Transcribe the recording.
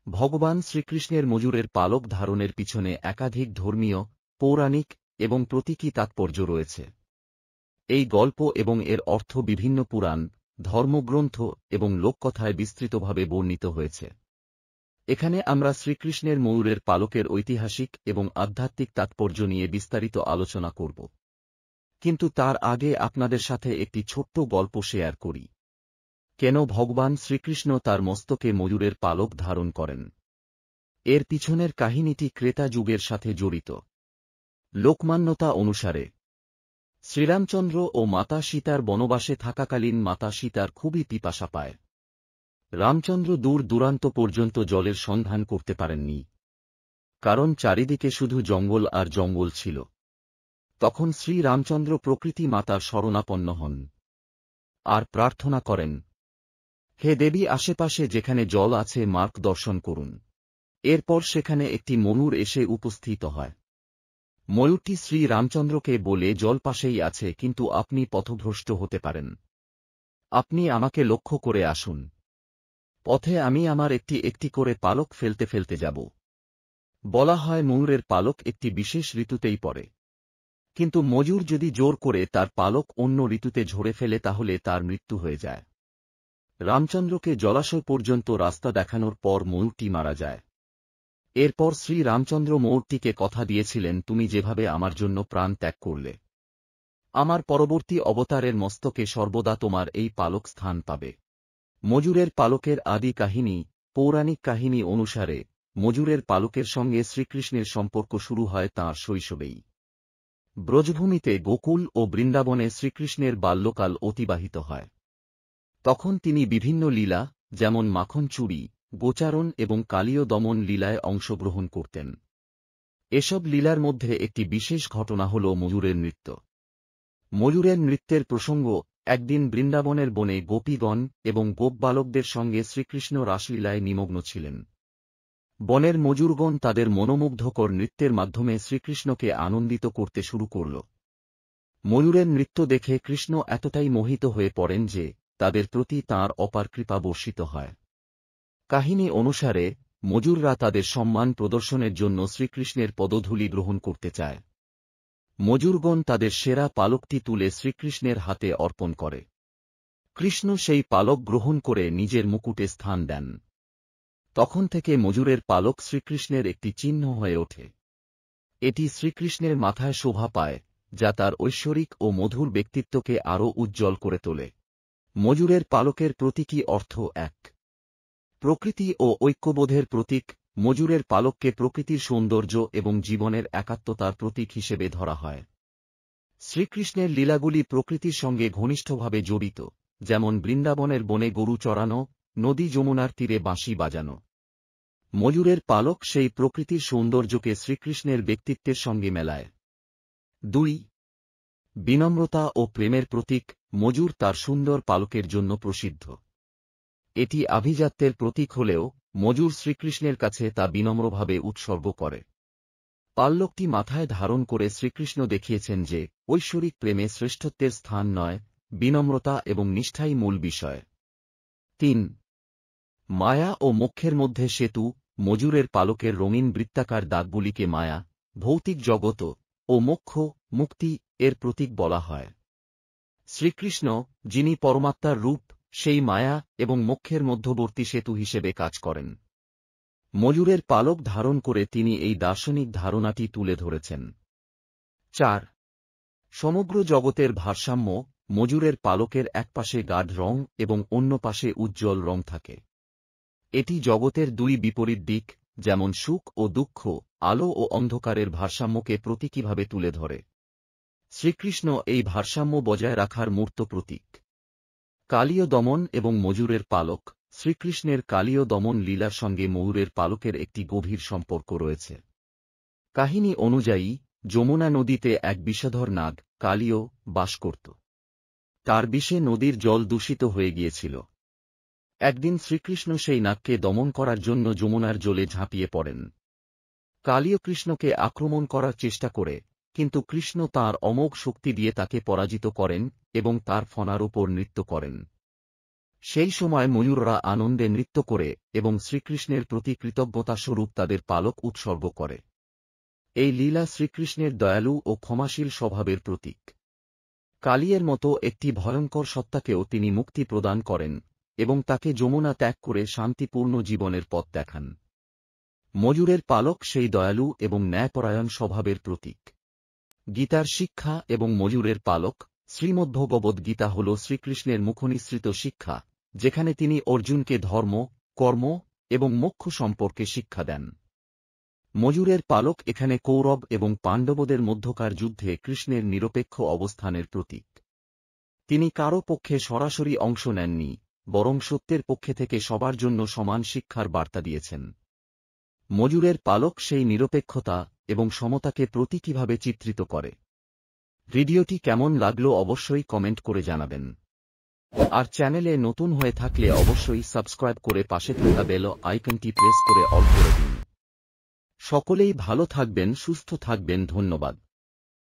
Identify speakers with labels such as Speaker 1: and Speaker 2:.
Speaker 1: ভগবান শ্রীকৃষ্ণের ময়ূরের পালক ধারণের পিছনে একাধিক ধর্মীয়, পৌরাণিক এবং প্রতীকী তাৎপর্য রয়েছে। এই গল্প এবং এর অর্থ বিভিন্ন পুরাণ, ধর্মগ্রন্থ এবং লোককথায় বিস্তৃতভাবে বর্ণিত হয়েছে। এখানে আমরা শ্রীকৃষ্ণের ময়ূরের পালকের ঐতিহাসিক এবং আধ্যাত্মিক তাৎপর্য নিয়ে বিস্তারিত আলোচনা করব। কিন্তু তার আগে আপনাদের সাথে একটি ছোট্ট গল্প শেয়ার করি। কেন ভগবান শ্রীকৃষ্ণ তার মস্তকে ময়ূরের পালক ধারণ করেন? এর পিছনের কাহিনীটি ক্রেতা যুগের সাথে জড়িত। লোকমান্যতা অনুসারে শ্রীরামচন্দ্র ও মাতা সীতার বনবাসে থাকাকালীন মাতা সীতার খুবই পিপাসা পায়। রামচন্দ্র দূর দূরান্ত পর্যন্ত জলের সন্ধান করতে পারেননি, কারণ চারিদিকে শুধু জঙ্গল আর জঙ্গল ছিল। তখন শ্রী রামচন্দ্র প্রকৃতি মাতার শরণাপন্ন হন আর প্রার্থনা করেন, হে দেবী, আশেপাশে যেখানে জল আছে মার্গ দর্শন করুন। এরপর সেখানে একটি ময়ূর এসে উপস্থিত হয়। ময়ূরটি শ্রী রামচন্দ্রকে বলে, জল পাশেই আছে, কিন্তু আপনি পথভ্রষ্ট হতে পারেন। আপনি আমাকে লক্ষ্য করে আসুন। পথে আমি আমার একটি একটি করে পালক ফেলতে ফেলতে যাব। বলা হয় ময়ূরের পালক একটি বিশেষ ঋতুতেই পড়ে, কিন্তু ময়ূর যদি জোর করে তার পালক অন্য ঋতুতে ঝরে ফেলে তাহলে তার মৃত্যু হয়ে যায়। রামচন্দ্রকে জলাশয় পর্যন্ত রাস্তা দেখানোর পর ময়ূরটি মারা যায়। এরপর শ্রী রামচন্দ্র ময়ূরটিকে কথা দিয়েছিলেন, তুমি যেভাবে আমার জন্য প্রাণ ত্যাগ করলে, আমার পরবর্তী অবতারের মস্তকে সর্বদা তোমার এই পালক স্থান পাবে। ময়ূরের পালকের আদি কাহিনী। পৌরাণিক কাহিনী অনুসারে ময়ূরের পালকের সঙ্গে শ্রীকৃষ্ণের সম্পর্ক শুরু হয় তাঁর শৈশবেই। ব্রজভূমিতে গোকুল ও বৃন্দাবনে শ্রীকৃষ্ণের বাল্যকাল অতিবাহিত হয়। তখন তিনি বিভিন্ন লীলা, যেমন মাখন চুরি, গোচারণ এবং কালীয় দমন লীলায় অংশগ্রহণ করতেন। এসব লীলার মধ্যে একটি বিশেষ ঘটনা হল ময়ূরের নৃত্য। ময়ূরের নৃত্যের প্রসঙ্গ। একদিন বৃন্দাবনের বনে গোপীগণ এবং গোপ বালকদের সঙ্গে শ্রীকৃষ্ণ রাসলীলায় নিমগ্ন ছিলেন। বনের ময়ূরগণ তাদের মনোমুগ্ধকর নৃত্যের মাধ্যমে শ্রীকৃষ্ণকে আনন্দিত করতে শুরু করল। ময়ূরের নৃত্য দেখে কৃষ্ণ এতটাই মোহিত হয়ে পড়েন যে তাদের প্রতি তাঁর অপার কৃপা বর্ষিত হয়। কাহিনী অনুসারে ময়ূররা তাদের সম্মান প্রদর্শনের জন্য শ্রীকৃষ্ণের পদধূলি গ্রহণ করতে চায়। ময়ূরগণ তাদের সেরা পালকটি তুলে শ্রীকৃষ্ণের হাতে অর্পণ করে। কৃষ্ণ সেই পালক গ্রহণ করে নিজের মুকুটে স্থান দেন। তখন থেকে ময়ূরের পালক শ্রীকৃষ্ণের একটি চিহ্ন হয়ে ওঠে। এটি শ্রীকৃষ্ণের মাথায় শোভা পায়, যা তার ঐশ্বরিক ও মধুর ব্যক্তিত্বকে আরও উজ্জ্বল করে তোলে। ময়ূরের পালকের প্রতীকী অর্থ এক, প্রকৃতি ও ঐক্যবোধের প্রতীক। ময়ূরের পালককে প্রকৃতির সৌন্দর্য এবং জীবনের একাত্মতার প্রতীক হিসেবে ধরা হয়। শ্রীকৃষ্ণের লীলাগুলি প্রকৃতির সঙ্গে ঘনিষ্ঠভাবে জড়িত, যেমন বৃন্দাবনের বনে গরু চড়ানো, নদী যমুনার তীরে বাঁশি বাজানো। ময়ূরের পালক সেই প্রকৃতির সৌন্দর্যকে শ্রীকৃষ্ণের ব্যক্তিত্বের সঙ্গে মেলায়। 2. বিনম্রতা ও প্রেমের প্রতীক। ময়ূর তার সুন্দর পালকের জন্য প্রসিদ্ধ। এটি আভিজাত্যের প্রতীক হলেও ময়ূর শ্রীকৃষ্ণের কাছে তা বিনম্রভাবে উৎসর্গ করে। পাল্লকটি মাথায় ধারণ করে শ্রীকৃষ্ণ দেখিয়েছেন যে ঐশ্বরিক প্রেমে শ্রেষ্ঠত্বের স্থান নয়, বিনম্রতা এবং নিষ্ঠাই মূল বিষয়। 3. মায়া ও মোক্ষের মধ্যে সেতু। ময়ূরের পালকের রঙিন বৃত্তাকার দাগগুলিকে মায়া, ভৌতিক জগৎ ও মোক্ষ, মুক্তি এর প্রতীক বলা হয়। শ্রীকৃষ্ণ, যিনি পরমাত্মার রূপ, সেই মায়া এবং মোক্ষের মধ্যবর্তী সেতু হিসেবে কাজ করেন। ময়ূরের পালক ধারণ করে তিনি এই দার্শনিক ধারণাটি তুলে ধরেছেন। 4. সমগ্র জগতের ভারসাম্য। ময়ূরের পালকের একপাশে গাঢ় রং এবং অন্য পাশে উজ্জ্বল রং থাকে। এটি জগতের দুই বিপরীত দিক, যেমন সুখ ও দুঃখ, আলো ও অন্ধকারের ভারসাম্যকে প্রতীকীভাবে তুলে ধরে। শ্রীকৃষ্ণ এই ভারসাম্য বজায় রাখার মূর্ত প্রতীক। কালীয় দমন এবং ময়ূরের পালক। শ্রীকৃষ্ণের কালীয় দমন লীলার সঙ্গে ময়ূরের পালকের একটি গভীর সম্পর্ক রয়েছে। কাহিনী অনুযায়ী যমুনা নদীতে এক বিষধর নাগ, কালীয়, বাস করত। তার বিষে নদীর জল দূষিত হয়ে গিয়েছিল। একদিন শ্রীকৃষ্ণ সেই নাগকে দমন করার জন্য যমুনার জলে ঝাঁপিয়ে পড়েন। কালীয় কৃষ্ণকে আক্রমণ করার চেষ্টা করে, কিন্তু কৃষ্ণ তাঁর অমোঘ শক্তি দিয়ে তাকে পরাজিত করেন এবং তার ফণার উপর নৃত্য করেন। সেই সময় ময়ূররা আনন্দে নৃত্য করে এবং শ্রীকৃষ্ণের প্রতি কৃতজ্ঞতা স্বরূপ তাদের পালক উৎসর্গ করে। এই লীলা শ্রীকৃষ্ণের দয়ালু ও ক্ষমাশীল স্বভাবের প্রতীক। কালিয়ের মতো একটি ভয়ঙ্কর সত্তাকেও তিনি মুক্তি প্রদান করেন এবং তাকে যমুনা ত্যাগ করে শান্তিপূর্ণ জীবনের পথ দেখান। ময়ূরের পালক সেই দয়ালু এবং ন্যায়পরায়ণ স্বভাবের প্রতীক। গীতার শিক্ষা এবং ময়ূরের পালক। শ্রীমদ্ভগবদ্গীতা হল শ্রীকৃষ্ণের মুখনিসৃত শিক্ষা, যেখানে তিনি অর্জুনকে ধর্ম, কর্ম এবং মোক্ষ সম্পর্কে শিক্ষা দেন। ময়ূরের পালক এখানে কৌরব এবং পাণ্ডবদের মধ্যকার যুদ্ধে কৃষ্ণের নিরপেক্ষ অবস্থানের প্রতীক। তিনি কারও পক্ষে সরাসরি অংশ নেননি, বরং সত্যের পক্ষে থেকে সবার জন্য সমান শিক্ষার বার্তা দিয়েছেন। ময়ূরের পালক সেই নিরপেক্ষতা এবং সমতাকে প্রতীকীভাবে চিত্রিত করে। ভিডিওটি কেমন লাগলো অবশ্যই কমেন্ট করে জানাবেন। আর চ্যানেলে নতুন হয়ে থাকলে অবশ্যই সাবস্ক্রাইব করে পাশে থাকা বেল আইকনটি প্রেস করে অল করে দিন। সকলেই ভালো থাকবেন, সুস্থ থাকবেন। ধন্যবাদ।